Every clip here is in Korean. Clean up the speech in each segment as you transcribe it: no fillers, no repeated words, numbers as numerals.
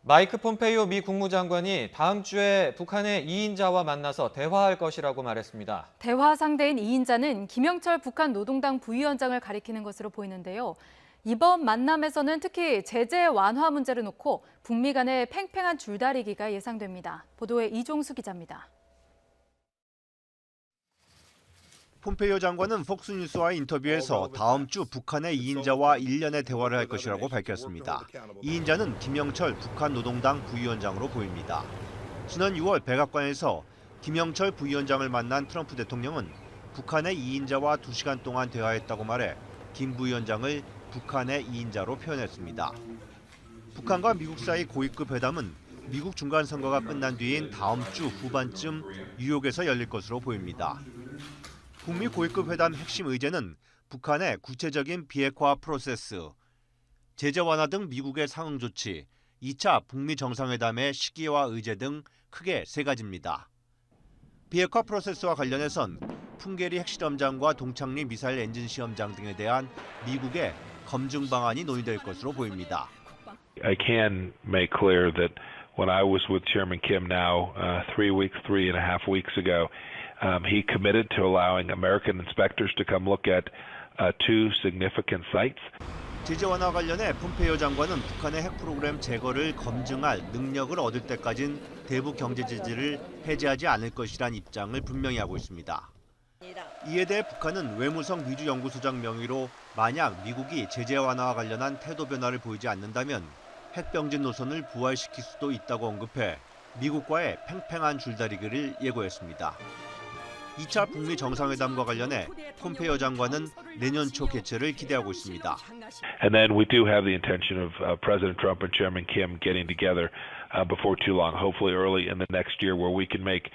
마이크 폼페이오 미 국무장관이 다음 주에 북한의 2인자와 만나서 대화할 것이라고 말했습니다. 대화 상대인 2인자는 김영철 북한 노동당 부위원장을 가리키는 것으로 보이는데요. 이번 만남에서는 특히 제재 완화 문제를 놓고 북미 간의 팽팽한 줄다리기가 예상됩니다. 보도에 이종수 기자입니다. 폼페이오 장관은 폭스뉴스와 인터뷰에서 다음 주 북한의 2인자와 1년의 대화를 할 것이라고 밝혔습니다. 2인자는 김영철 북한 노동당 부위원장으로 보입니다. 지난 6월 백악관에서 김영철 부위원장을 만난 트럼프 대통령은 북한의 2인자와 2시간 동안 대화했다고 말해 김 부위원장을 북한의 2인자로 표현했습니다. 북한과 미국 사이 고위급 회담은 미국 중간 선거가 끝난 뒤인 다음 주 후반쯤 뉴욕에서 열릴 것으로 보입니다. 북미 고위급 회담 핵심 의제는 북한의 구체적인 비핵화 프로세스, 제재 완화 등 미국의 상응 조치, 2차 북미 정상회담의 시기와 의제 등 크게 세 가지입니다. 비핵화 프로세스와 관련해선 풍계리 핵실험장과 동창리 미사일 엔진 시험장 등에 대한 미국의 검증 방안이 논의될 것으로 보입니다. I can make clear that when I was with Chairman Kim now 3 and a half weeks ago, he committed to allowing American inspectors to come look at two significant sites. 제재 완화 관련해 폼페이오 장관은 북한의 핵 프로그램 제거를 검증할 능력을 얻을 때까진 대북 경제 제재를 해제하지 않을 것이란 입장을 분명히 하고 있습니다. 이에 대해 북한은 외무성 미주연구소장 명의로 만약 미국이 제재 완화와 관련한 태도 변화를 보이지 않는다면 핵병진 노선을 부활시킬 수도 있다고 언급해 미국과의 팽팽한 줄다리기를 예고했습니다. 2차 북미 정상회담과 관련해 폼페이오 장관은 내년 초 개최를 기대하고 있습니다. And then we do have the intention of President Trump and Chairman Kim getting together before too long, hopefully early in the next year, where we can make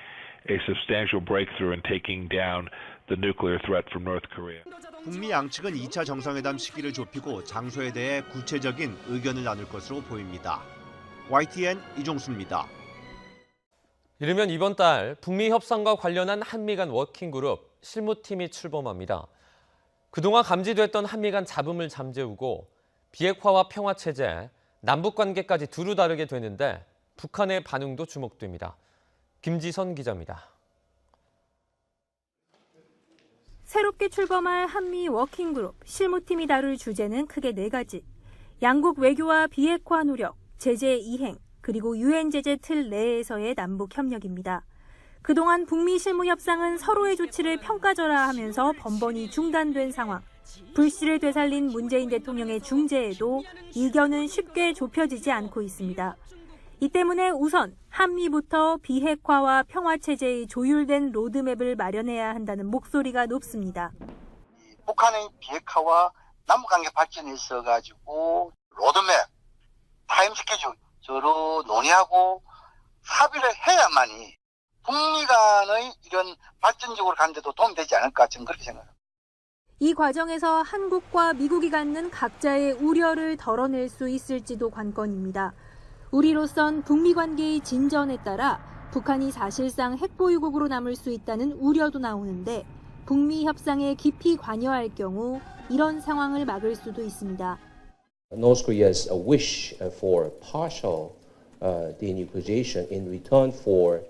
a substantial breakthrough in taking down the nuclear threat from North Korea. 북미 양측은 2차 정상회담 시기를 좁히고 장소에 대해 구체적인 의견을 나눌 것으로 보입니다. YTN 이종수입니다. 이르면 이번 달 북미 협상과 관련한 한미 간 워킹그룹 실무팀이 출범합니다. 그동안 감지됐던 한미 간 잡음을 잠재우고 비핵화와 평화체제, 남북관계까지 두루 다르게 되는데 북한의 반응도 주목됩니다. 김지선 기자입니다. 새롭게 출범할 한미 워킹그룹 실무팀이 다룰 주제는 크게 4가지. 양국 외교와 비핵화 노력, 제재 이행, 그리고 유엔 제재 틀 내에서의 남북 협력입니다. 그동안 북미 실무 협상은 서로의 조치를 평가절하하면서 번번이 중단된 상황. 불씨를 되살린 문재인 대통령의 중재에도 의견은 쉽게 좁혀지지 않고 있습니다. 이 때문에 우선 한미부터 비핵화와 평화체제의 조율된 로드맵을 마련해야 한다는 목소리가 높습니다. 북한의 비핵화와 남북관계 발전에 있어가지고 로드맵, 타임 스케줄로 논의하고 합의를 해야만이 북미 간의 이런 발전적으로 가는 데도 도움이 되지 않을까 저는 그렇게 생각합니다. 이 과정에서 한국과 미국이 갖는 각자의 우려를 덜어낼 수 있을지도 관건입니다. 우리로선 북미 관계의 진전에 따라 북한이 사실상 핵보유국으로 남을 수 있다는 우려도 나오는데 북미 협상에 깊이 관여할 경우 이런 상황을 막을 수도 있습니다. North Korea's wish for partial denuclearization in return for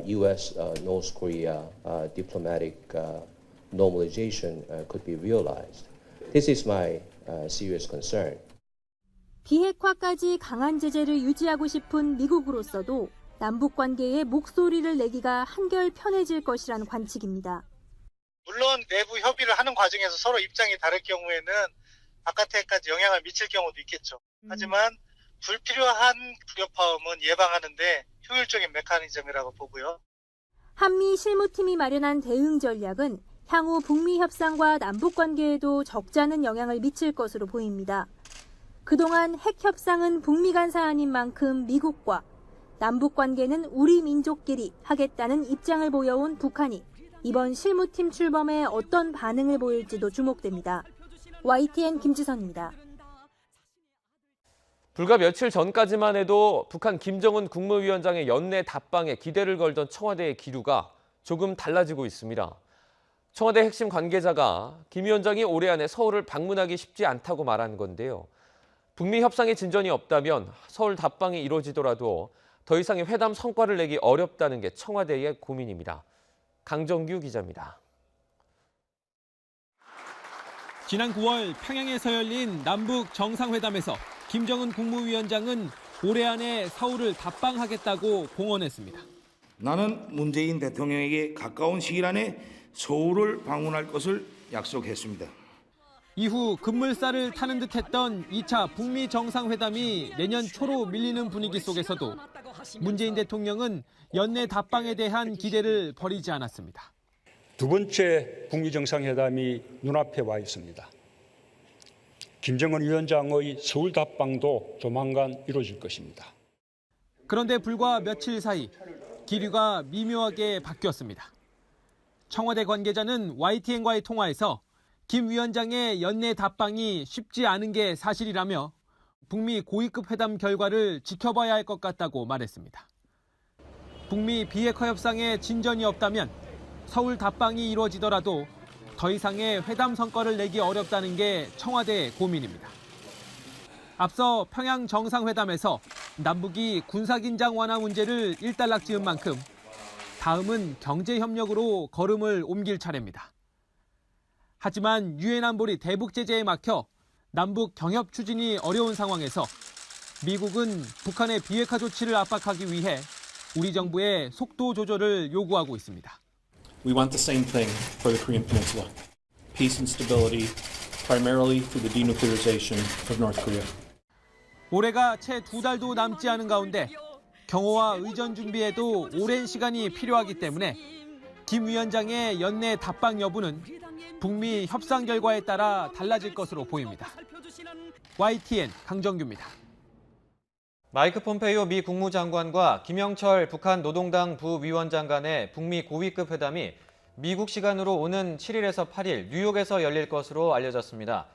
U.S. North Korea diplomatic normalization could be realized. This is my serious concern. 비핵화까지 강한 제재를 유지하고 싶은 미국으로서도 남북 관계에 목소리를 내기가 한결 편해질 것이라는 관측입니다. 물론 내부 협의를 하는 과정에서 서로 입장이 다를 경우에는 바깥에까지 영향을 미칠 경우도 있겠죠. 하지만 불필요한 불협화음은 예방하는데 효율적인 메커니즘이라고 보고요. 한미 실무팀이 마련한 대응 전략은 향후 북미 협상과 남북 관계에도 적잖은 영향을 미칠 것으로 보입니다. 그동안 핵 협상은 북미 간 사안인 만큼 미국과 남북 관계는 우리 민족끼리 하겠다는 입장을 보여온 북한이 이번 실무팀 출범에 어떤 반응을 보일지도 주목됩니다. YTN 김지선입니다. 불과 며칠 전까지만 해도 북한 김정은 국무위원장의 연내 답방에 기대를 걸던 청와대의 기류가 조금 달라지고 있습니다. 청와대 핵심 관계자가 김 위원장이 올해 안에 서울을 방문하기 쉽지 않다고 말한 건데요. 북미 협상에 진전이 없다면 서울 답방이 이루어지더라도 더 이상의 회담 성과를 내기 어렵다는 게 청와대의 고민입니다. 강정규 기자입니다. 지난 9월 평양에서 열린 남북 정상회담에서 김정은 국무위원장은 올해 안에 서울을 답방하겠다고 공언했습니다. 나는 문재인 대통령에게 가까운 시일 안에 서울을 방문할 것을 약속했습니다. 이후 급물살을 타는 듯했던 2차 북미 정상회담이 내년 초로 밀리는 분위기 속에서도 문재인 대통령은 연내 답방에 대한 기대를 버리지 않았습니다. 두 번째 북미 정상회담이 눈앞에 와 있습니다. 김정은 위원장의 서울 답방도 조만간 이루어질 것입니다. 그런데 불과 며칠 사이 기류가 미묘하게 바뀌었습니다. 청와대 관계자는 YTN과의 통화에서 김 위원장의 연내 답방이 쉽지 않은 게 사실이라며 북미 고위급 회담 결과를 지켜봐야 할 것 같다고 말했습니다. 북미 비핵화 협상에 진전이 없다면 서울 답방이 이루어지더라도 더 이상의 회담 성과를 내기 어렵다는 게 청와대의 고민입니다. 앞서 평양 정상회담에서 남북이 군사긴장 완화 문제를 일단락지은 만큼 다음은 경제협력으로 걸음을 옮길 차례입니다. 하지만 유엔 안보리 대북 제재에 막혀 남북 경협 추진이 어려운 상황에서 미국은 북한의 비핵화 조치를 압박하기 위해 우리 정부의 속도 조절을 요구하고 있습니다. We want the same thing for the Korean Peninsula. Peace and stability, primarily through the denuclearization of North Korea. 올해가 채 2달도 남지 않은 가운데 경호와 의전 준비에도 오랜 시간이 필요하기 때문에 김 위원장의 연내 답방 여부는 북미 협상 결과에 따라 달라질 것으로 보입니다. YTN 강정규입니다. 마이크 폼페이오 미 국무장관과 김영철 북한 노동당 부위원장 간의 북미 고위급 회담이 미국 시간으로 오는 7일에서 8일 뉴욕에서 열릴 것으로 알려졌습니다.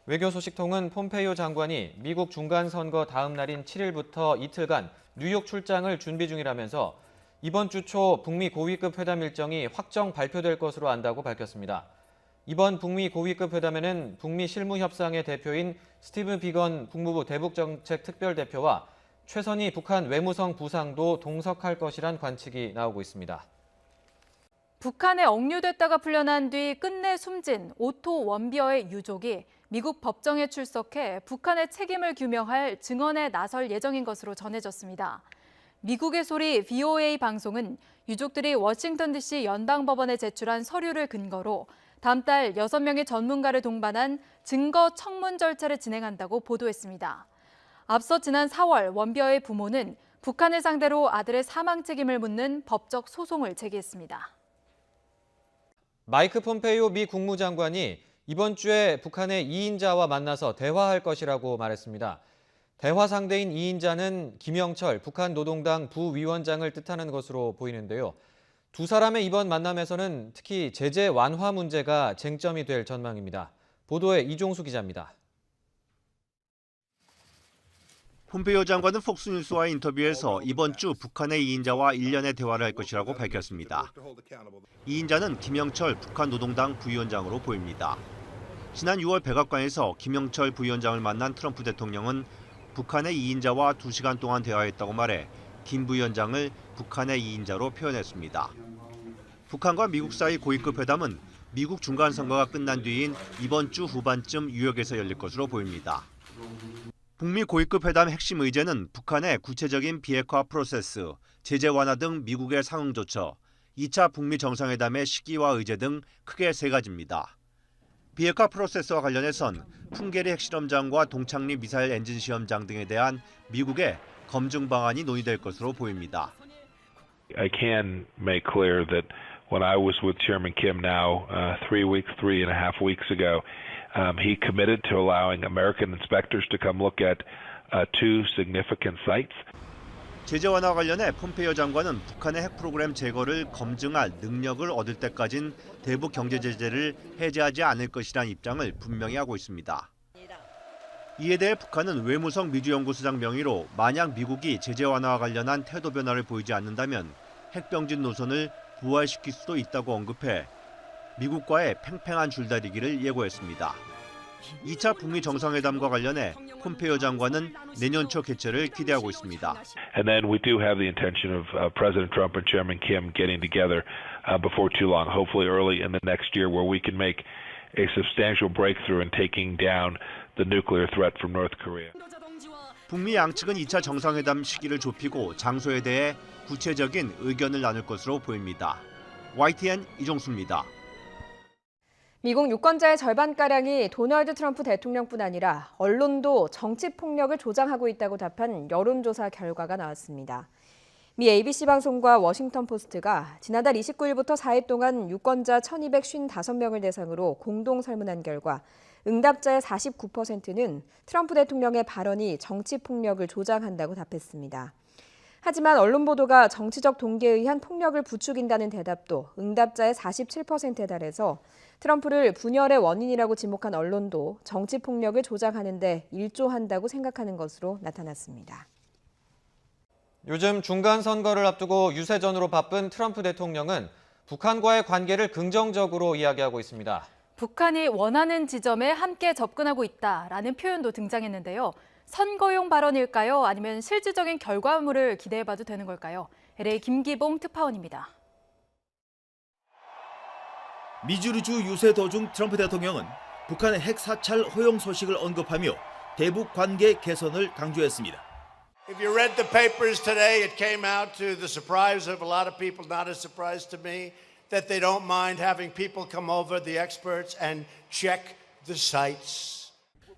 외교 소식통은 폼페이오 장관이 미국 중간선거 다음 날인 7일부터 이틀간 뉴욕 출장을 준비 중이라면서 이번 주 초 북미 고위급 회담 일정이 확정 발표될 것으로 안다고 밝혔습니다. 이번 북미 고위급 회담에는 북미 실무협상의 대표인 스티븐 비건 국무부 대북정책특별대표와 최선희 북한 외무성 부상도 동석할 것이란 관측이 나오고 있습니다. 북한에 억류됐다가 풀려난 뒤 끝내 숨진 오토 원비어의 유족이 미국 법정에 출석해 북한의 책임을 규명할 증언에 나설 예정인 것으로 전해졌습니다. 미국의 소리 VOA 방송은 유족들이 워싱턴 DC 연방법원에 제출한 서류를 근거로 다음 달 6명의 전문가를 동반한 증거 청문 절차를 진행한다고 보도했습니다. 앞서 지난 4월 원비어의 부모는 북한을 상대로 아들의 사망 책임을 묻는 법적 소송을 제기했습니다. 마이크 폼페이오 미 국무장관이 이번 주에 북한의 2인자와 만나서 대화할 것이라고 말했습니다. 대화 상대인 2인자는 김영철 북한 노동당 부위원장을 뜻하는 것으로 보이는데요. 두 사람의 이번 만남에서는 특히 제재 완화 문제가 쟁점이 될 전망입니다. 보도에 이종수 기자입니다. 폼페이오 장관은 폭스뉴스와의 인터뷰에서 이번 주 북한의 2인자와 1년의 대화를 할 것이라고 밝혔습니다. 2인자는 김영철 북한 노동당 부위원장으로 보입니다. 지난 6월 백악관에서 김영철 부위원장을 만난 트럼프 대통령은 북한의 2인자와 2시간 동안 대화했다고 말해 김 부위원장을 북한의 2인자로 표현했습니다. 북한과 미국 사이 고위급 회담은 미국 중간선거가 끝난 뒤인 이번 주 후반쯤 뉴욕에서 열릴 것으로 보입니다. 북미 고위급 회담 핵심 의제는 북한의 구체적인 비핵화 프로세스, 제재 완화 등 미국의 상응 조처, 2차 북미 정상회담의 시기와 의제 등 크게 3가지입니다. 비핵화 프로세스와 관련해선 풍계리 핵실험장과 동창리 미사일 엔진 시험장 등에 대한 미국의 검증 방안이 논의될 것으로 보입니다. I can make clear that when I was with Chairman Kim now 3.5 weeks ago, he committed to allowing American inspectors to come look at 2 significant sites. 제재 완화 관련해 폼페이오 장관은 북한의 핵 프로그램 제거를 검증할 능력을 얻을 때까진 대북 경제 제재를 해제하지 않을 것이라는 입장을 분명히 하고 있습니다. 이에 대해 북한은 외무성 미주연구소장 명의로 만약 미국이 제재 완화와 관련한 태도 변화를 보이지 않는다면 핵병진 노선을 부활시킬 수도 있다고 언급해 미국과의 팽팽한 줄다리기를 예고했습니다. 2차 북미 정상회담과 관련해 폼페이오 장관은 내년 초 개최를 기대하고 있습니다. And then we do have the intention of President Trump and Chairman Kim getting together before too long, hopefully early in the next year, where we can make a substantial breakthrough in taking down the nuclear threat from North Korea. 북미 양측은 2차 정상회담 시기를 좁히고 장소에 대해 구체적인 의견을 나눌 것으로 보입니다. YTN 이종수입니다. 미국 유권자의 절반가량이 도널드 트럼프 대통령뿐 아니라 언론도 정치폭력을 조장하고 있다고 답한 여론조사 결과가 나왔습니다. 미 ABC 방송과 워싱턴 포스트가 지난달 29일부터 4일 동안 유권자 1,255명을 대상으로 공동 설문한 결과 응답자의 49%는 트럼프 대통령의 발언이 정치폭력을 조장한다고 답했습니다. 하지만 언론 보도가 정치적 동기에 의한 폭력을 부추긴다는 대답도 응답자의 47%에 달해서 트럼프를 분열의 원인이라고 지목한 언론도 정치폭력을 조장하는 데 일조한다고 생각하는 것으로 나타났습니다. 요즘 중간 선거를 앞두고 유세전으로 바쁜 트럼프 대통령은 북한과의 관계를 긍정적으로 이야기하고 있습니다. 북한이 원하는 지점에 함께 접근하고 있다라는 표현도 등장했는데요. 선거용 발언일까요? 아니면 실질적인 결과물을 기대해봐도 되는 걸까요? LA 김기봉 특파원입니다. 미주리주 유세 도중 트럼프 대통령은 북한의 핵 사찰 허용 소식을 언급하며 대북 관계 개선을 강조했습니다. If you read the papers today, it came out to the surprise of a lot of people, not a surprise to me, that they don't mind having people come over, the experts, and check the sites.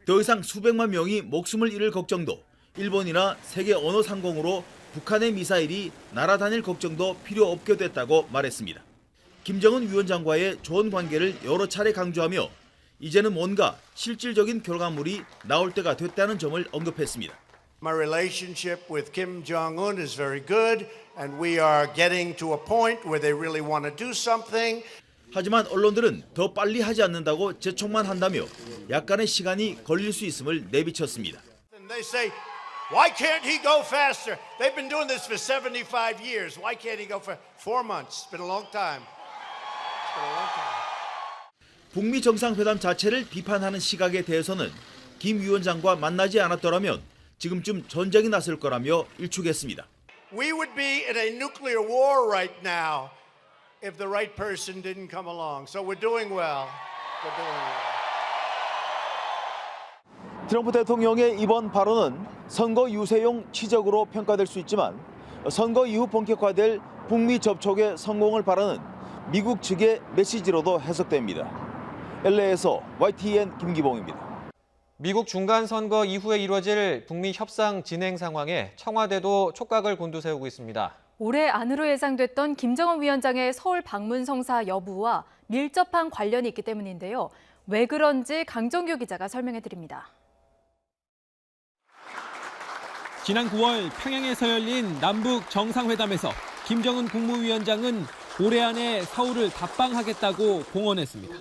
더 이상 수백만 명이 목숨을 잃을 걱정도, 일본이나 세계 어느 상공으로 북한의 미사일이 날아다닐 걱정도 필요 없게 됐다고 말했습니다. 김정은 위원장과의 좋은 관계를 여러 차례 강조하며 이제는 뭔가 실질적인 결과물이 나올 때가 됐다는 점을 언급했습니다. My relationship with Kim Jong-un is very good, and we are getting to a point where they really want to do something. 하지만 언론들은 더 빨리 하지 않는다고 재촉만 한다며 약간의 시간이 걸릴 수 있음을 내비쳤습니다. And they say, why can't he go faster? They've been doing this for 75 years. Why can't he go for 4 months? It's been a long time. It's been a long time. 북미 정상회담 자체를 비판하는 시각에 대해서는 김 위원장과 만나지 않았더라면 지금쯤 전쟁이 났을 거라며 일축했습니다. We would be in a nuclear war right now if the right person didn't come along. So we're doing well. We're doing well. 트럼프 대통령의 이번 발언은 선거 유세용 치적으로 평가될 수 있지만 선거 이후 본격화될 북미 접촉의 성공을 바라는 미국 측의 메시지로도 해석됩니다. LA에서 YTN 김기봉입니다. 미국 중간선거 이후에 이루어질 북미 협상 진행 상황에 청와대도 촉각을 곤두세우고 있습니다. 올해 안으로 예상됐던 김정은 위원장의 서울 방문 성사 여부와 밀접한 관련이 있기 때문인데요. 왜 그런지 강정규 기자가 설명해 드립니다. 지난 9월 평양에서 열린 남북 정상회담에서 김정은 국무위원장은 올해 안에 서울을 답방하겠다고 공언했습니다.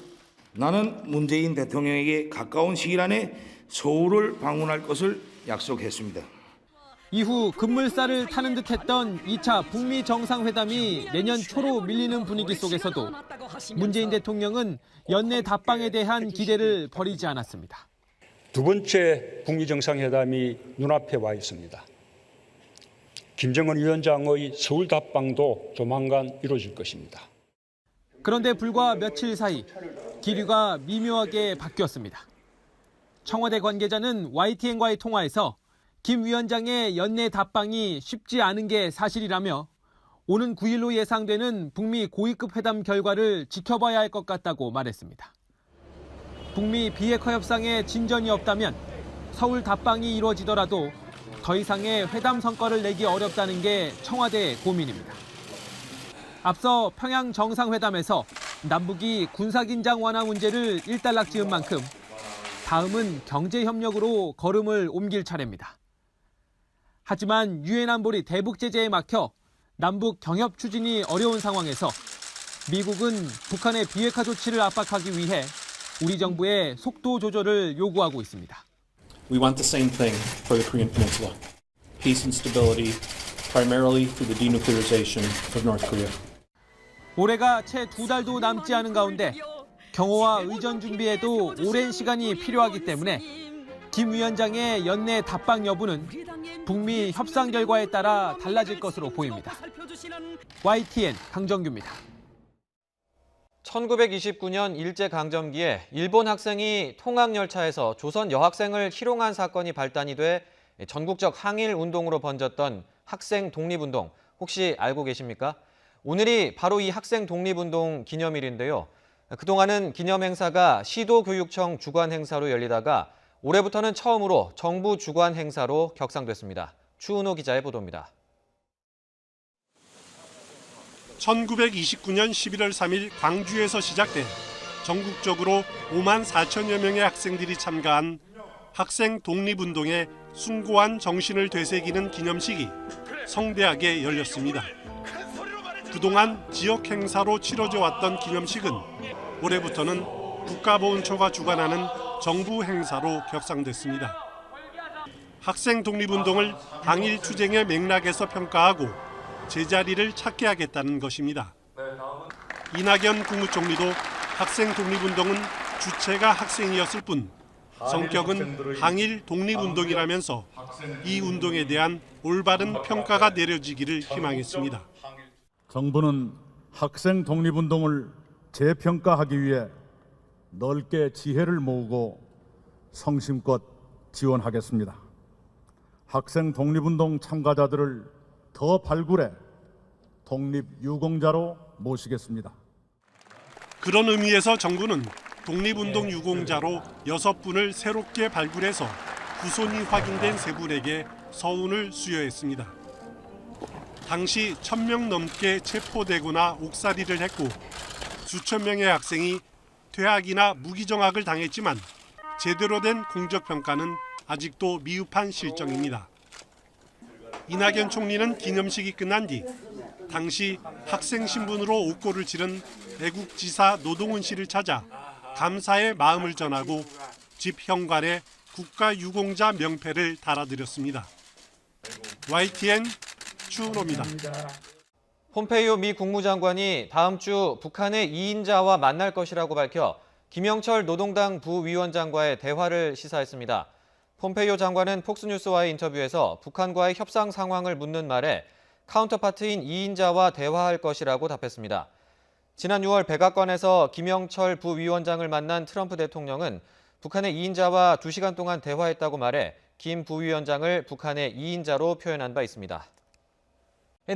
나는 문재인 대통령에게 가까운 시일 안에 서울을 방문할 것을 약속했습니다. 이후 급물살을 타는 듯했던 2차 북미 정상회담이 내년 초로 밀리는 분위기 속에서도 문재인 대통령은 연내 답방에 대한 기대를 버리지 않았습니다. 두 번째 북미 정상회담이 눈앞에 와 있습니다. 김정은 위원장의 서울 답방도 조만간 이루어질 것입니다. 그런데 불과 며칠 사이 기류가 미묘하게 바뀌었습니다. 청와대 관계자는 YTN과의 통화에서 김 위원장의 연내 답방이 쉽지 않은 게 사실이라며 오는 9일로 예상되는 북미 고위급 회담 결과를 지켜봐야 할 것 같다고 말했습니다. 북미 비핵화 협상에 진전이 없다면 서울 답방이 이루어지더라도 더 이상의 회담 성과를 내기 어렵다는 게 청와대의 고민입니다. 앞서 평양 정상회담에서 남북이 군사긴장 완화 문제를 일단락 지은 만큼 다음은 경제협력으로 걸음을 옮길 차례입니다. 하지만 유엔 안보리 대북 제재에 막혀 남북 경협 추진이 어려운 상황에서 미국은 북한의 비핵화 조치를 압박하기 위해 우리 정부의 속도 조절을 요구하고 있습니다. We want the same thing for the Korean Peninsula. Peace and stability, primarily through the denuclearization of North Korea. 올해가 채 2달도 남지 않은 가운데 경호와 의전 준비에도 오랜 시간이 필요하기 때문에 김 위원장의 연내 답방 여부는 북미 협상 결과에 따라 달라질 것으로 보입니다. YTN 강정규입니다. 1929년 일제강점기에 일본 학생이 통학열차에서 조선 여학생을 희롱한 사건이 발단이 돼 전국적 항일 운동으로 번졌던 학생 독립운동, 혹시 알고 계십니까? 오늘이 바로 이 학생 독립운동 기념일인데요. 그동안은 기념행사가 시도교육청 주관 행사로 열리다가 올해부터는 처음으로 정부 주관 행사로 격상됐습니다. 추은호 기자의 보도입니다. 1929년 11월 3일 광주에서 시작된 전국적으로 5만 4천여 명의 학생들이 참가한 학생 독립운동의 숭고한 정신을 되새기는 기념식이 성대하게 열렸습니다. 그동안 지역 행사로 치러져 왔던 기념식은 올해부터는 국가보훈처가 주관하는 정부 행사로 격상됐습니다. 학생 독립운동을 항일 투쟁의 맥락에서 평가하고 제자리를 찾게 하겠다는 것입니다. 이낙연 국무총리도 학생 독립운동은 주체가 학생이었을 뿐 성격은 항일 독립운동이라면서 이 운동에 대한 올바른 평가가 내려지기를 희망했습니다. 정부는 학생 독립운동을 재평가하기 위해 넓게 지혜를 모으고 성심껏 지원하겠습니다. 학생 독립운동 참가자들을 더 발굴해 독립유공자로 모시겠습니다. 그런 의미에서 정부는 독립운동 유공자로 6분을 새롭게 발굴해서 후손이 확인된 세 분에게 서운을 수여했습니다. 당시 1,000명 넘게 체포되거나 옥살이를 했고 수천 명의 학생이 퇴학이나 무기정학을 당했지만 제대로 된 공적평가는 아직도 미흡한 실정입니다. 이낙연 총리는 기념식이 끝난 뒤 당시 학생 신분으로 옥고를 치른 애국지사 노동운 씨를 찾아 감사의 마음을 전하고 집 현관에 국가유공자 명패를 달아드렸습니다. YTN 추은호입니다. 폼페이오 미 국무장관이 다음 주 북한의 2인자와 만날 것이라고 밝혀 김영철 노동당 부위원장과의 대화를 시사했습니다. 폼페이오 장관은 폭스뉴스와의 인터뷰에서 북한과의 협상 상황을 묻는 말에 카운터파트인 2인자와 대화할 것이라고 답했습니다. 지난 6월 백악관에서 김영철 부위원장을 만난 트럼프 대통령은 북한의 2인자와 2시간 동안 대화했다고 말해 김 부위원장을 북한의 2인자로 표현한 바 있습니다.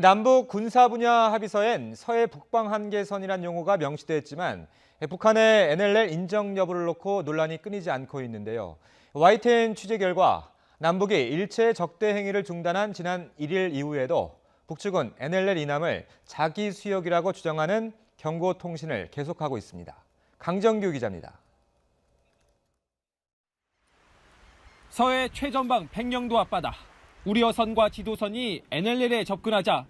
남북 군사 분야 합의서엔 서해 북방 한계선이란 용어가 명시됐지만 북한의 NLL 인정 여부를 놓고 논란이 끊이지 않고 있는데요. YTN 취재 결과 남북이 일체 적대 행위를 중단한 지난 1일 이후에도 북측은 NLL 이남을 자기 수역이라고 주장하는 경고 통신을 계속하고 있습니다. 강정규 기자입니다. 서해 최전방 백령도 앞바다. 우리어선과 지도선이 NLL에 접근하자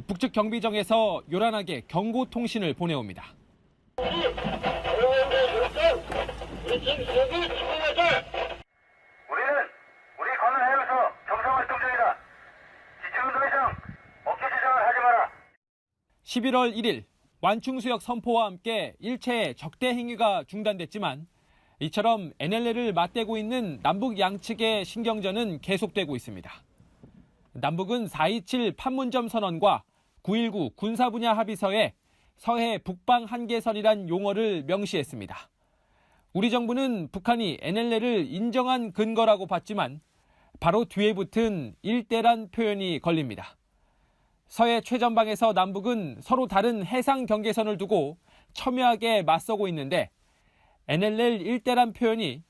북측 경비정에서 요란하게 경고 통신을 보내옵니다. 우리는 우리 관을 해외에서 정상활동 중이다. 지침은 더 이상 어깨 주장을 하지 마라. 11월 1일 완충수역 선포와 함께 일체의 적대 행위가 중단됐지만 이처럼 NLL을 맞대고 있는 남북 양측의 신경전은 계속되고 있습니다. 남북은 4.27 판문점 선언과 9.19 군사 분야 합의서에 서해 북방 한계선이란 용어를 명시했습니다. 우리 정부는 북한이 NLL을 인정한 근거라고 봤지만 바로 뒤에 붙은 일대란 표현이 걸립니다. 서해 최전방에서 남북은 서로 다른 해상 경계선을 두고 첨예하게 맞서고 있는데 NLL 일대란 표현이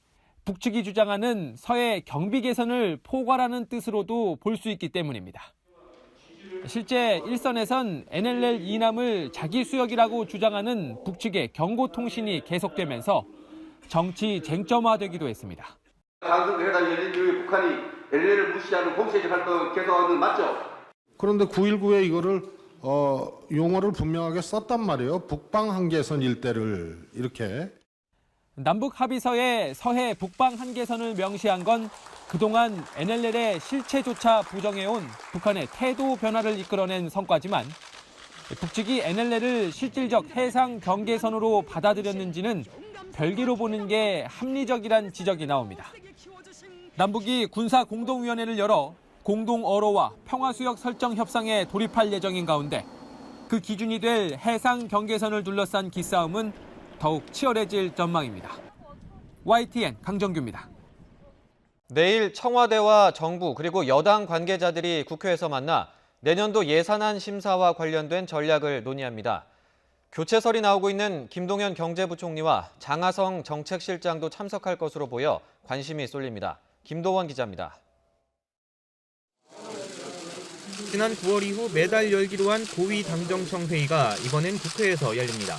북측이 주장하는 서해 경비 개선을 포괄하는 뜻으로도 볼 수 있기 때문입니다. 실제 일선에선 NLL 이남을 자기 수역이라고 주장하는 북측의 경고 통신이 계속되면서 정치 쟁점화되기도 했습니다. 강성회담이 열린 이후에 북한이 NLL을 무시하는 공세적 활동을 계속하는 건 맞죠? 그런데 9.19에 이거를 용어를 분명하게 썼단 말이에요. 북방 한계선 일대를 이렇게. 남북 합의서에 서해 북방 한계선을 명시한 건 그동안 NLL의 실체조차 부정해온 북한의 태도 변화를 이끌어낸 성과지만 북측이 NLL을 실질적 해상 경계선으로 받아들였는지는 별개로 보는 게 합리적이란 지적이 나옵니다. 남북이 군사 공동위원회를 열어 공동 어로와 평화수역 설정 협상에 돌입할 예정인 가운데 그 기준이 될 해상 경계선을 둘러싼 기싸움은 더욱 치열해질 전망입니다. YTN 강정규입니다. 내일 청와대와 정부 그리고 여당 관계자들이 국회에서 만나 내년도 예산안 심사와 관련된 전략을 논의합니다. 교체설이 나오고 있는 김동연 경제부총리와 장하성 정책실장도 참석할 것으로 보여 관심이 쏠립니다. 김도원 기자입니다. 지난 9월 이후 매달 열기로 한 고위 당정청 회의가 이번엔 국회에서 열립니다.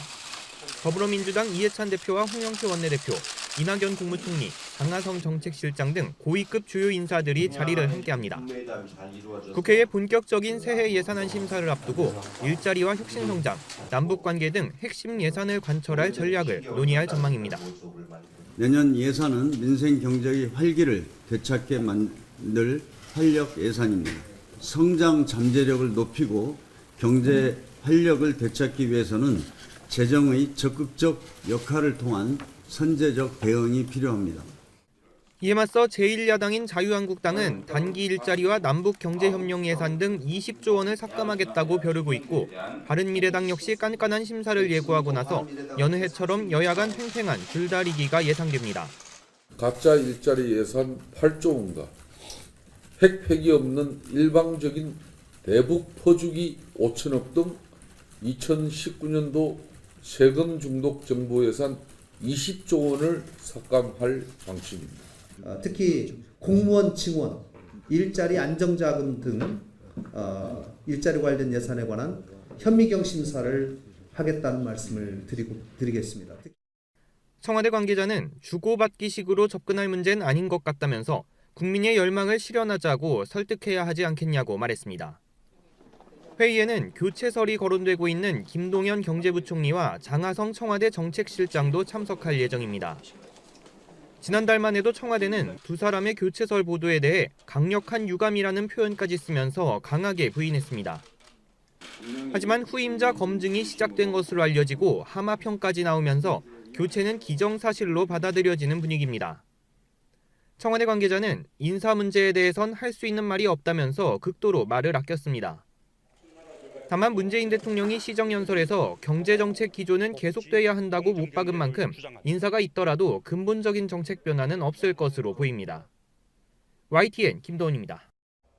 더불어민주당 이해찬 대표와 홍영표 원내대표, 이낙연 국무총리, 장하성 정책실장 등 고위급 주요 인사들이 자리를 함께합니다. 국회의 본격적인 새해 예산안 심사를 앞두고 일자리와 혁신성장, 남북관계 등 핵심 예산을 관철할 전략을 논의할 전망입니다. 내년 예산은 민생 경제의 활기를 되찾게 만들 활력 예산입니다. 성장 잠재력을 높이고 경제 활력을 되찾기 위해서는 재정의 적극적 역할을 통한 선제적 대응이 필요합니다. 이에 맞서 제1야당인 자유한국당은 단기 일자리와 남북 경제협력 예산 등 20조 원을 삭감하겠다고 벼르고 있고 바른미래당 역시 깐깐한 심사를 예고하고 나서 여느 해처럼 여야 간 팽팽한 줄다리기가 예상됩니다. 가짜 일자리 예산 8조 원과 핵폐기 없는 일방적인 대북 퍼주기 5천억 등 2019년도 세금 중독 정부 예산 20조 원을 삭감할 방침입니다. 특히 공무원 징원, 일자리 안정자금 등 일자리 관련 예산에 관한 현미경 심사를 하겠다는 말씀을 드리겠습니다. 청와대 관계자는 주고받기식으로 접근할 문제는 아닌 것 같다면서 국민의 열망을 실현하자고 설득해야 하지 않겠냐고 말했습니다. 회의에는 교체설이 거론되고 있는 김동연 경제부총리와 장하성 청와대 정책실장도 참석할 예정입니다. 지난달만 해도 청와대는 두 사람의 교체설 보도에 대해 강력한 유감이라는 표현까지 쓰면서 강하게 부인했습니다. 하지만 후임자 검증이 시작된 것으로 알려지고 하마평까지 나오면서 교체는 기정사실로 받아들여지는 분위기입니다. 청와대 관계자는 인사 문제에 대해선 할 수 있는 말이 없다면서 극도로 말을 아꼈습니다. 다만 문재인 대통령이 시정연설에서 경제정책 기조는 계속돼야 한다고 못 박은 만큼 인사가 있더라도 근본적인 정책 변화는 없을 것으로 보입니다. YTN 김도원입니다.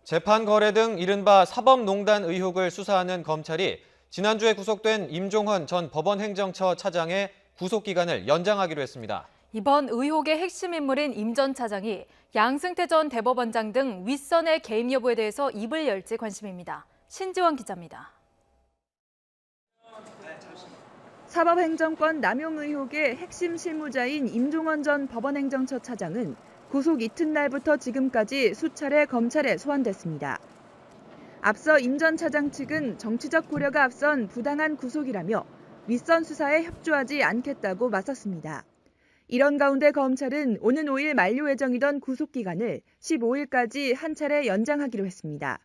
재판 거래 등 이른바 사법농단 의혹을 수사하는 검찰이 지난주에 구속된 임종헌 전 법원행정처 차장의 구속기간을 연장하기로 했습니다. 이번 의혹의 핵심 인물인 임 전 차장이 양승태 전 대법원장 등 윗선의 개입 여부에 대해서 입을 열지 관심입니다. 신지원 기자입니다. 사법행정권 남용 의혹의 핵심 실무자인 임종헌 전 법원행정처 차장은 구속 이튿날부터 지금까지 수차례 검찰에 소환됐습니다. 앞서 임 전 차장 측은 정치적 고려가 앞선 부당한 구속이라며 윗선 수사에 협조하지 않겠다고 맞섰습니다. 이런 가운데 검찰은 오는 5일 만료 예정이던 구속기간을 15일까지 한 차례 연장하기로 했습니다.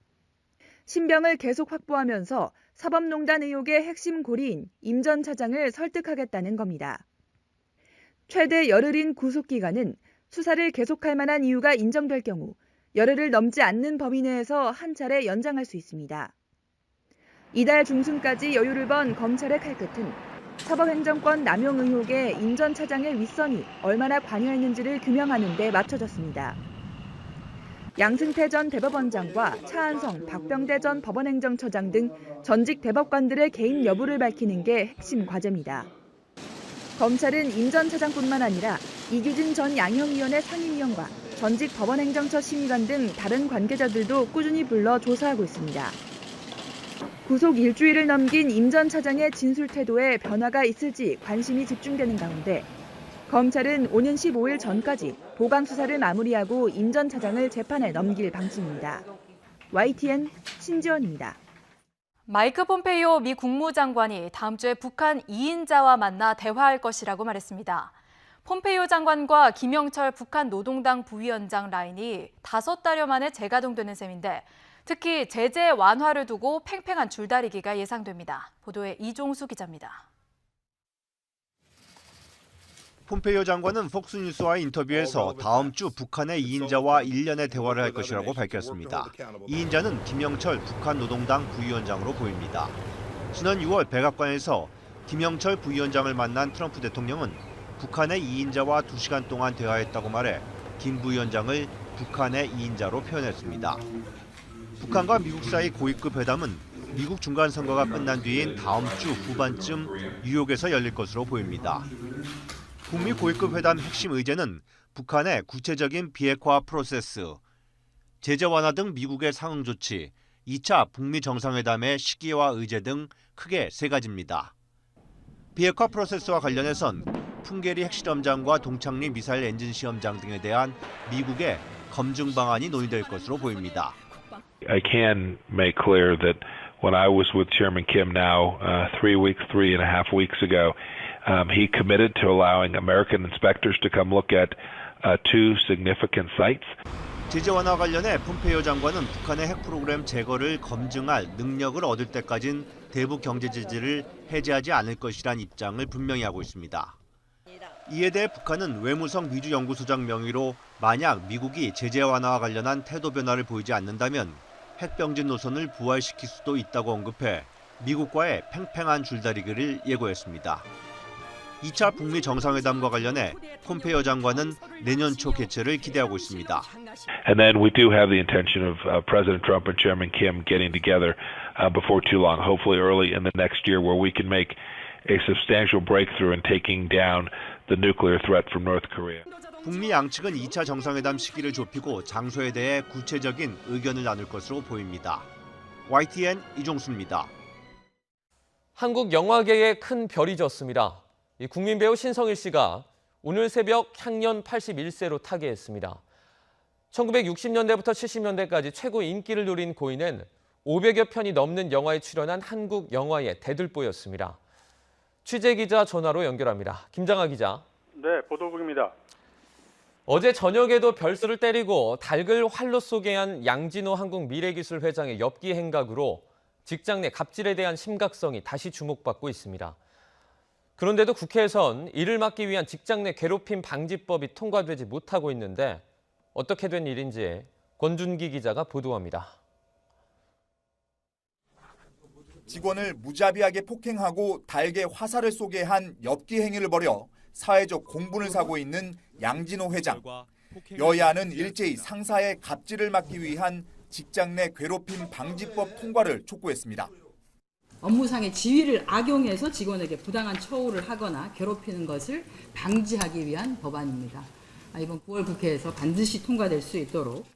신병을 계속 확보하면서 사법농단 의혹의 핵심 고리인 임 전 차장을 설득하겠다는 겁니다. 최대 열흘인 구속기간은 수사를 계속할 만한 이유가 인정될 경우 열흘을 넘지 않는 범위 내에서 한 차례 연장할 수 있습니다. 이달 중순까지 여유를 번 검찰의 칼끝은 사법행정권 남용 의혹에 임 전 차장의 윗선이 얼마나 관여했는지를 규명하는 데 맞춰졌습니다. 양승태 전 대법원장과 차한성, 박병대 전 법원행정처장 등 전직 대법관들의 개입 여부를 밝히는 게 핵심 과제입니다. 검찰은 임 전 차장뿐만 아니라 이규진 전 양형위원회 상임위원과 전직 법원행정처 심의관 등 다른 관계자들도 꾸준히 불러 조사하고 있습니다. 구속 일주일을 넘긴 임 전 차장의 진술 태도에 변화가 있을지 관심이 집중되는 가운데 검찰은 오는 15일 전까지 보강 수사를 마무리하고 임 전 차장을 재판에 넘길 방침입니다. YTN 신지원입니다. 마이크 폼페이오 미 국무장관이 다음 주에 북한 2인자와 만나 대화할 것이라고 말했습니다. 폼페이오 장관과 김영철 북한 노동당 부위원장 라인이 5달여 만에 재가동되는 셈인데 특히 제재 완화를 두고 팽팽한 줄다리기가 예상됩니다. 보도에 이종수 기자입니다. 폼페이오 장관은 폭스뉴스와의 인터뷰에서 다음 주 북한의 2인자와 1년의 대화를 할 것이라고 밝혔습니다. 2인자는 김영철 북한 노동당 부위원장으로 보입니다. 지난 6월 백악관에서 김영철 부위원장을 만난 트럼프 대통령은 북한의 2인자와 2시간 동안 대화했다고 말해 김 부위원장을 북한의 2인자로 표현했습니다. 북한과 미국 사이 고위급 회담은 미국 중간선거가 끝난 뒤인 다음 주 후반쯤 뉴욕에서 열릴 것으로 보입니다. 북미 고위급 회담 핵심 의제는 북한의 구체적인 비핵화 프로세스, 제재 완화 등 미국의 상응 조치, 2차 북미 정상회담의 시기와 의제 등 크게 세 가지입니다. 비핵화 프로세스와 관련해선 풍계리 핵실험장과 동창리 미사일 엔진 시험장 등에 대한 미국의 검증 방안이 논의될 것으로 보입니다. I can make clear that when I was with Chairman Kim now 3.5 weeks ago, he committed to allowing American inspectors to come look at two significant sites. 제재 완화 관련해 폼페이오 장관은 북한의 핵 프로그램 제거를 검증할 능력을 얻을 때까진 대북 경제 제재를 해제하지 않을 것이란 입장을 분명히 하고 있습니다. 이에 대해 북한은 외무성 미주연구소장 명의로 만약 미국이 제재 완화와 관련한 태도 변화를 보이지 않는다면 핵병진 노선을 부활시킬 수도 있다고 언급해 미국과의 팽팽한 줄다리기를 예고했습니다. 2차 북미 정상회담과 관련해 폼페이오 장관은 내년 초 개최를 기대하고 있습니다. And then we do have the intention of President Trump and Chairman Kim getting together before too long, hopefully early in the next year, where we can make a substantial breakthrough in taking down the nuclear threat from North Korea. 북미 양측은 2차 정상회담 시기를 좁히고 장소에 대해 구체적인 의견을 나눌 것으로 보입니다. YTN 이종수입니다. 한국 영화계에 큰 별이 졌습니다. 국민 배우 신성일 씨가 오늘 새벽 향년 81세로 타계했습니다. 1960년대부터 70년대까지 최고 인기를 누린 고인은 500여 편이 넘는 영화에 출연한 한국 영화의 대들보였습니다. 취재기자 전화로 연결합니다. 김장하 기자. 네, 보도국입니다. 어제 저녁에도 별수를 때리고 닭을 활로 쏘게 한 양진호 한국미래기술 회장의 엽기 행각으로 직장 내 갑질에 대한 심각성이 다시 주목받고 있습니다. 그런데도 국회에선 이를 막기 위한 직장 내 괴롭힘 방지법이 통과되지 못하고 있는데 어떻게 된 일인지 권준기 기자가 보도합니다. 직원을 무자비하게 폭행하고 닭에 화살을 쏘게 한 엽기 행위를 벌여 사회적 공분을 사고 있는 양진호 회장. 여야는 일제히 상사의 갑질을 막기 위한 직장 내 괴롭힘 방지법 통과를 촉구했습니다. 업무상의 지위를 악용해서 직원에게 부당한 처우를 하거나 괴롭히는 것을 방지하기 위한 법안입니다. 이번 9월 국회에서 반드시 통과될 수 있도록.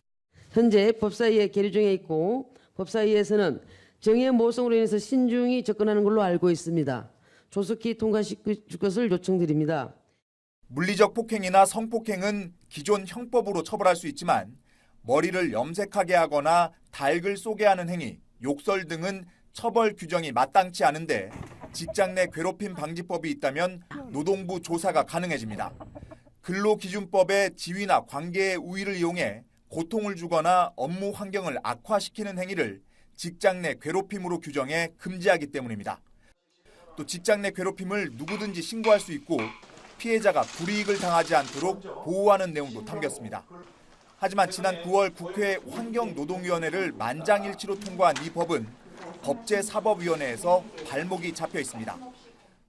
현재 법사위에 계류 중에 있고 법사위에서는 정의 모성으로 인해서 신중히 접근하는 걸로 알고 있습니다. 조속히 통과시킬 것을 요청드립니다. 물리적 폭행이나 성폭행은 기존 형법으로 처벌할 수 있지만 머리를 염색하게 하거나 닭을 쏘게 하는 행위, 욕설 등은 처벌 규정이 마땅치 않은데 직장 내 괴롭힘 방지법이 있다면 노동부 조사가 가능해집니다. 근로기준법의 지위나 관계의 우위를 이용해 고통을 주거나 업무 환경을 악화시키는 행위를 직장 내 괴롭힘으로 규정해 금지하기 때문입니다. 또 직장 내 괴롭힘을 누구든지 신고할 수 있고 피해자가 불이익을 당하지 않도록 보호하는 내용도 담겼습니다. 하지만 지난 9월 국회 환경노동위원회를 만장일치로 통과한 이 법은 법제사법위원회에서 발목이 잡혀 있습니다.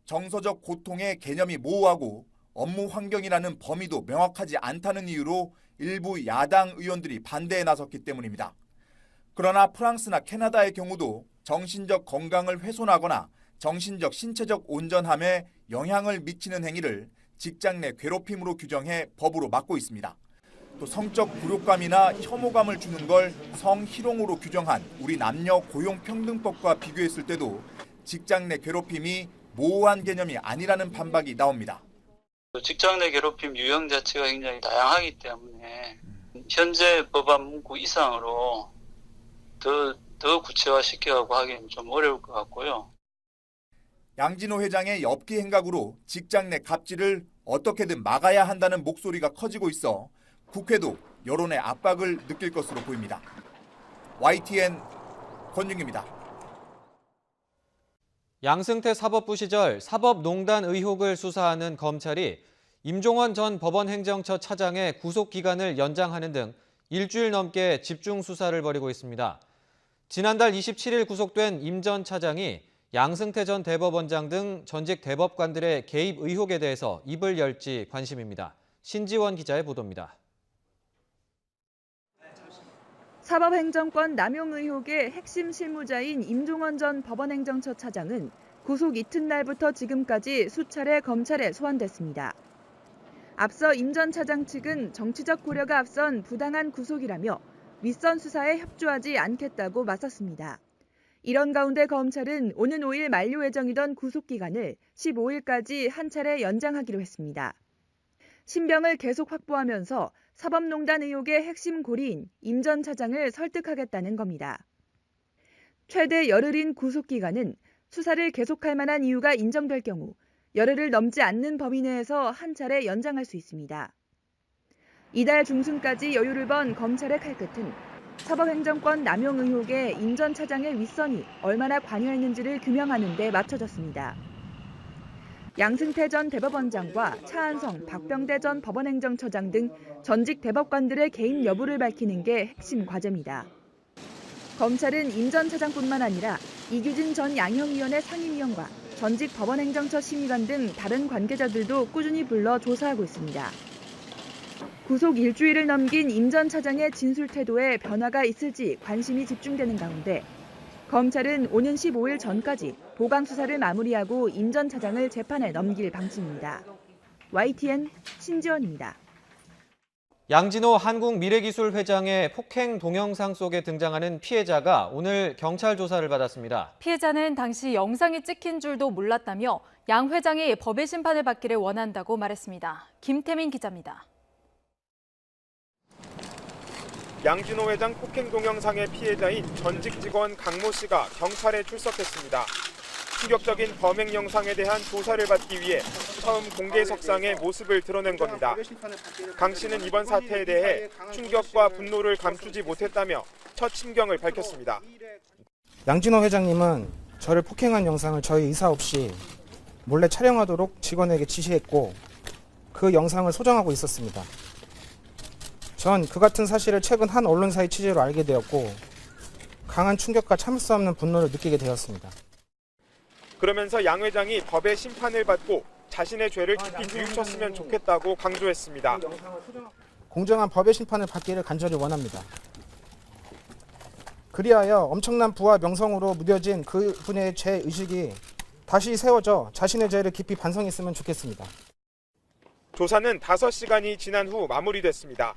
정서적 고통의 개념이 모호하고 업무 환경이라는 범위도 명확하지 않다는 이유로 일부 야당 의원들이 반대에 나섰기 때문입니다. 그러나 프랑스나 캐나다의 경우도 정신적 건강을 훼손하거나 정신적, 신체적 온전함에 영향을 미치는 행위를 직장 내 괴롭힘으로 규정해 법으로 막고 있습니다. 또 성적 굴욕감이나 혐오감을 주는 걸 성희롱으로 규정한 우리 남녀 고용평등법과 비교했을 때도 직장 내 괴롭힘이 모호한 개념이 아니라는 반박이 나옵니다. 직장 내 괴롭힘 유형 자체가 굉장히 다양하기 때문에 현재 법안 문구 이상으로 더 구체화시켜가고 하기는 좀 어려울 것 같고요. 양진호 회장의 엽기 행각으로 직장 내 갑질을 어떻게든 막아야 한다는 목소리가 커지고 있어 국회도 여론의 압박을 느낄 것으로 보입니다. YTN 권윤기입니다. 양승태 사법부 시절 사법농단 의혹을 수사하는 검찰이 임종원 전 법원행정처 차장의 구속기간을 연장하는 등 일주일 넘게 집중 수사를 벌이고 있습니다. 지난달 27일 구속된 임 전 차장이 양승태 전 대법원장 등 전직 대법관들의 개입 의혹에 대해서 입을 열지 관심입니다. 신지원 기자의 보도입니다. 사법행정권 남용 의혹의 핵심 실무자인 임종원 전 법원행정처 차장은 구속 이튿날부터 지금까지 수차례 검찰에 소환됐습니다. 앞서 임 전 차장 측은 정치적 고려가 앞선 부당한 구속이라며 윗선 수사에 협조하지 않겠다고 맞섰습니다. 이런 가운데 검찰은 오는 5일 만료 예정이던 구속기간을 15일까지 한 차례 연장하기로 했습니다. 신병을 계속 확보하면서 사법농단 의혹의 핵심 고리인 임 전 차장을 설득하겠다는 겁니다. 최대 열흘인 구속기간은 수사를 계속할 만한 이유가 인정될 경우 열흘을 넘지 않는 범위 내에서 한 차례 연장할 수 있습니다. 이달 중순까지 여유를 번 검찰의 칼끝은 사법행정권 남용 의혹에 임 전 차장의 윗선이 얼마나 관여했는지를 규명하는 데 맞춰졌습니다. 양승태 전 대법원장과 차한성, 박병대 전 법원행정처장 등 전직 대법관들의 개입 여부를 밝히는 게 핵심 과제입니다. 검찰은 임 전 차장뿐만 아니라 이규진 전 양형위원회 상임위원과 전직 법원행정처 심의관 등 다른 관계자들도 꾸준히 불러 조사하고 있습니다. 구속 일주일을 넘긴 임 전 차장의 진술 태도에 변화가 있을지 관심이 집중되는 가운데 검찰은 오는 15일 전까지 보강 수사를 마무리하고 임 전 차장을 재판에 넘길 방침입니다. YTN 신지원입니다. 양진호 한국미래기술회장의 폭행 동영상 속에 등장하는 피해자가 오늘 경찰 조사를 받았습니다. 피해자는 당시 영상이 찍힌 줄도 몰랐다며 양 회장이 법의 심판을 받기를 원한다고 말했습니다. 김태민 기자입니다. 양진호 회장 폭행 동영상의 피해자인 전직 직원 강모 씨가 경찰에 출석했습니다. 충격적인 범행 영상에 대한 조사를 받기 위해 처음 공개석상의 모습을 드러낸 겁니다. 강 씨는 이번 사태에 대해 충격과 분노를 감추지 못했다며 첫 심경을 밝혔습니다. 양진호 회장님은 저를 폭행한 영상을 저희 의사 없이 몰래 촬영하도록 직원에게 지시했고 그 영상을 소장하고 있었습니다. 전 그 같은 사실을 최근 한 언론사의 취재로 알게 되었고 강한 충격과 참을 수 없는 분노를 느끼게 되었습니다. 그러면서 양 회장이 법의 심판을 받고 자신의 죄를 깊이 뉘우쳤으면 좋겠다고 강조했습니다. 공정한 법의 심판을 받기를 간절히 원합니다. 그리하여 엄청난 부와 명성으로 무뎌진 그분의 죄의식이 다시 세워져 자신의 죄를 깊이 반성했으면 좋겠습니다. 조사는 5시간이 지난 후 마무리됐습니다.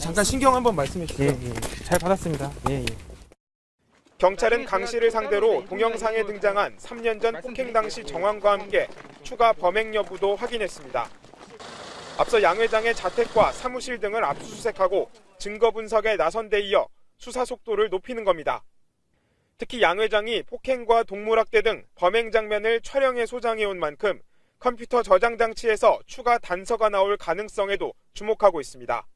잠깐 신경 한번 말씀해 주세요. 잘 받았습니다. 경찰은 강 씨를 상대로 동영상에 등장한 3년 전 폭행 당시 정황과 함께 추가 범행 여부도 확인했습니다. 앞서 양 회장의 자택과 사무실 등을 압수수색하고 증거 분석에 나선 데 이어 수사 속도를 높이는 겁니다. 특히 양 회장이 폭행과 동물학대 등 범행 장면을 촬영해 소장해온 만큼 컴퓨터 저장 장치에서 추가 단서가 나올 가능성에도 주목하고 있습니다.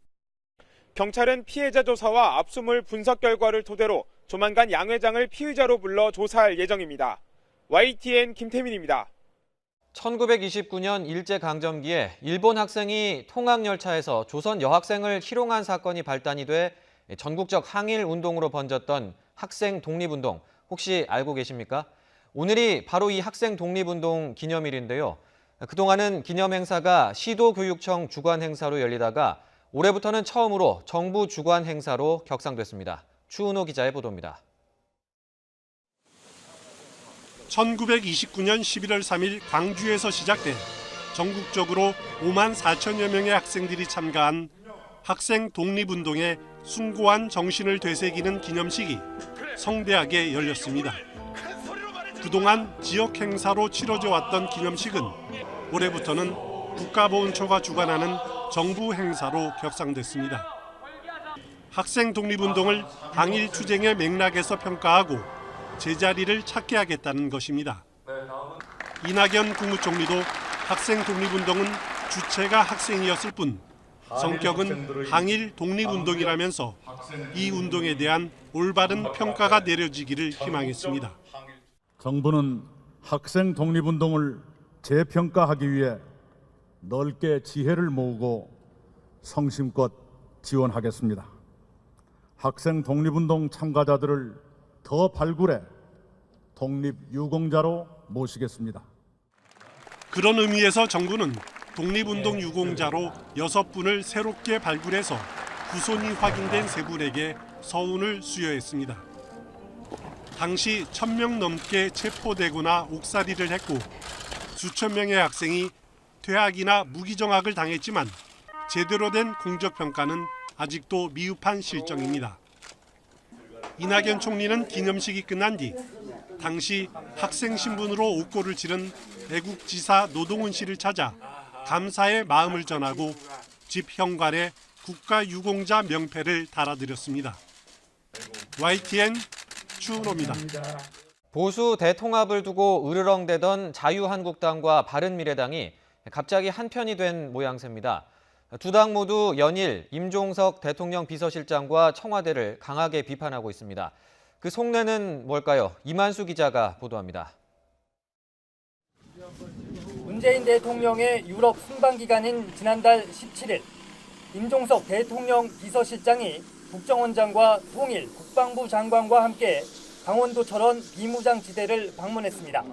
경찰은 피해자 조사와 압수물 분석 결과를 토대로 조만간 양 회장을 피의자로 불러 조사할 예정입니다. YTN 김태민입니다. 1929년 일제강점기에 일본 학생이 통학열차에서 조선 여학생을 희롱한 사건이 발단이 돼 전국적 항일 운동으로 번졌던 학생 독립운동, 혹시 알고 계십니까? 오늘이 바로 이 학생 독립운동 기념일인데요. 그동안은 기념행사가 시도교육청 주관 행사로 열리다가 올해부터는 처음으로 정부 주관 행사로 격상됐습니다. 추은호 기자의 보도입니다. 1929년 11월 3일 광주에서 시작돼 전국적으로 5만 4천여 명의 학생들이 참가한 학생 독립운동의 숭고한 정신을 되새기는 기념식이 성대하게 열렸습니다. 그동안 지역 행사로 치러져 왔던 기념식은 올해부터는 국가보훈처가 주관하는 정부 행사로 격상됐습니다. 학생 독립운동을 항일 투쟁의 맥락에서 평가하고 제자리를 찾게 하겠다는 것입니다. 이낙연 국무총리도 학생 독립운동은 주체가 학생이었을 뿐 성격은 항일 독립운동이라면서 이 운동에 대한 올바른 평가가 내려지기를 희망했습니다. 정부는 학생 독립운동을 재평가하기 위해 넓게 지혜를 모으고 성심껏 지원하겠습니다. 학생 독립운동 참가자들을 더 발굴해 독립유공자로 모시겠습니다. 그런 의미에서 정부는 독립운동 유공자로 6분을 새롭게 발굴해서 후손이 확인된 3분에게 서훈을 수여했습니다. 당시 1000명 넘게 체포되거나 옥살이를 했고 수천 명의 학생이 퇴학이나 무기정학을 당했지만 제대로 된 공적평가는 아직도 미흡한 실정입니다. 이낙연 총리는 기념식이 끝난 뒤 당시 학생 신분으로 옥고를 치른 애국지사 노동운 씨를 찾아 감사의 마음을 전하고 집 현관에 국가유공자 명패를 달아드렸습니다. YTN 추은호입니다. 보수 대통합을 두고 으르렁대던 자유한국당과 바른미래당이 갑자기 한편이 된 모양새입니다. 두 당 모두 연일 임종석 대통령 비서실장과 청와대를 강하게 비판하고 있습니다. 그 속내는 뭘까요? 이만수 기자가 보도합니다. 문재인 대통령의 유럽 순방 기간인 지난달 17일, 임종석 대통령 비서실장이 국정원장과 통일, 국방부 장관과 함께 강원도 철원 비무장지대를 방문했습니다.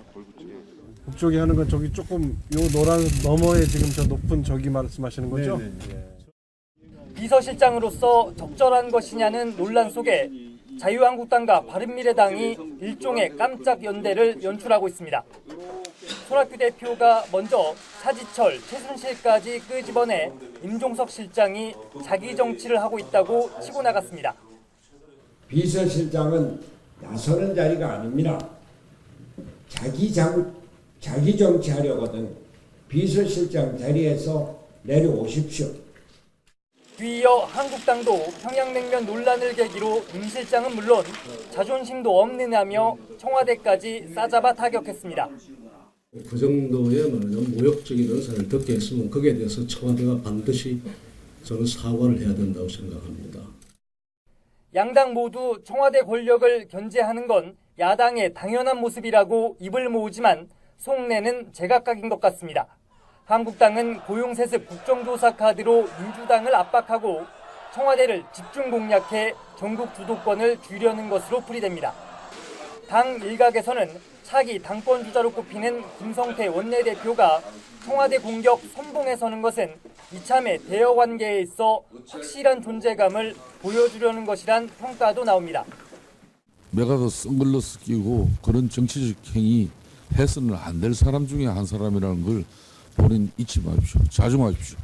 북쪽이 하는 건 저기 조금 요 노란 너머에 지금 저 높은 저기 말씀하시는 거죠? 비서실장으로서 적절한 것이냐는 논란 속에 자유한국당과 바른미래당이 일종의 깜짝 연대를 연출하고 있습니다. 손학규 대표가 먼저 차지철, 최순실까지 끄집어내 임종석 실장이 자기 정치를 하고 있다고 치고 나갔습니다. 비서실장은 나서는 자리가 아닙니다. 자기 정치하려거든 비서실장 자리에서 내려오십시오. 뒤이어 한국당도 평양냉면 논란을 계기로 임 실장은 물론 자존심도 없느냐며 청와대까지 싸잡아 타격했습니다. 그 정도의 모욕적인 의사를 듣게 했으면 거기에 대해서 청와대가 반드시 저는 사과를 해야 된다고 생각합니다. 양당 모두 청와대 권력을 견제하는 건 야당의 당연한 모습이라고 입을 모으지만 속내는 제각각인 것 같습니다. 한국당은 고용세습 국정조사 카드로 민주당을 압박하고 청와대를 집중 공략해 전국 주도권을 쥐려는 것으로 풀이됩니다. 당 일각에서는 차기 당권 주자로 꼽히는 김성태 원내대표가 청와대 공격 선봉에 서는 것은 이참에 대여 관계에 있어 확실한 존재감을 보여주려는 것이란 평가도 나옵니다. 내가 선글라스 끼고 그런 정치적 행위 해서는 안 될 사람 중에 한 사람이라는 걸 본인 잊지 마십시오. 자중하십시오.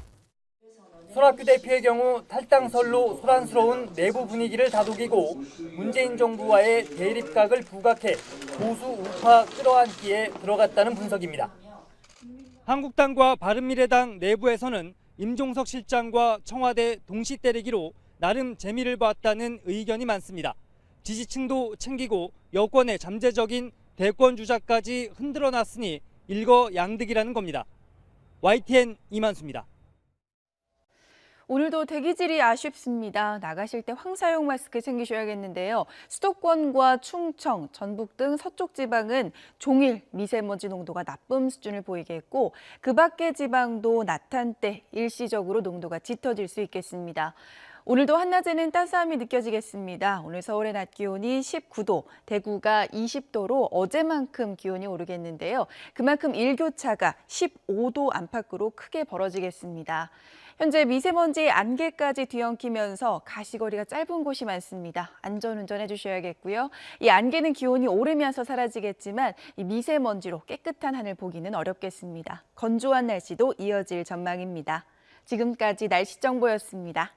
손학규 대표의 경우 탈당설로 소란스러운 내부 분위기를 다독이고 문재인 정부와의 대립각을 부각해 보수 우파 끌어안기에 들어갔다는 분석입니다. 한국당과 바른미래당 내부에서는 임종석 실장과 청와대 동시 때리기로 나름 재미를 봤다는 의견이 많습니다. 지지층도 챙기고 여권의 잠재적인 대권 주자까지 흔들어놨으니 일거양득이라는 겁니다. YTN 이만수입니다. 오늘도 대기질이 아쉽습니다. 나가실 때 황사용 마스크 챙기셔야겠는데요. 수도권과 충청, 전북 등 서쪽 지방은 종일 미세먼지 농도가 나쁨 수준을 보이게 했고 그 밖의 지방도 낮 한때 일시적으로 농도가 짙어질 수 있겠습니다. 오늘도 한낮에는 따스함이 느껴지겠습니다. 오늘 서울의 낮 기온이 19도, 대구가 20도로 어제만큼 기온이 오르겠는데요. 그만큼 일교차가 15도 안팎으로 크게 벌어지겠습니다. 현재 미세먼지 안개까지 뒤엉키면서 가시거리가 짧은 곳이 많습니다. 안전운전 해주셔야겠고요. 이 안개는 기온이 오르면서 사라지겠지만 이 미세먼지로 깨끗한 하늘 보기는 어렵겠습니다. 건조한 날씨도 이어질 전망입니다. 지금까지 날씨 정보였습니다.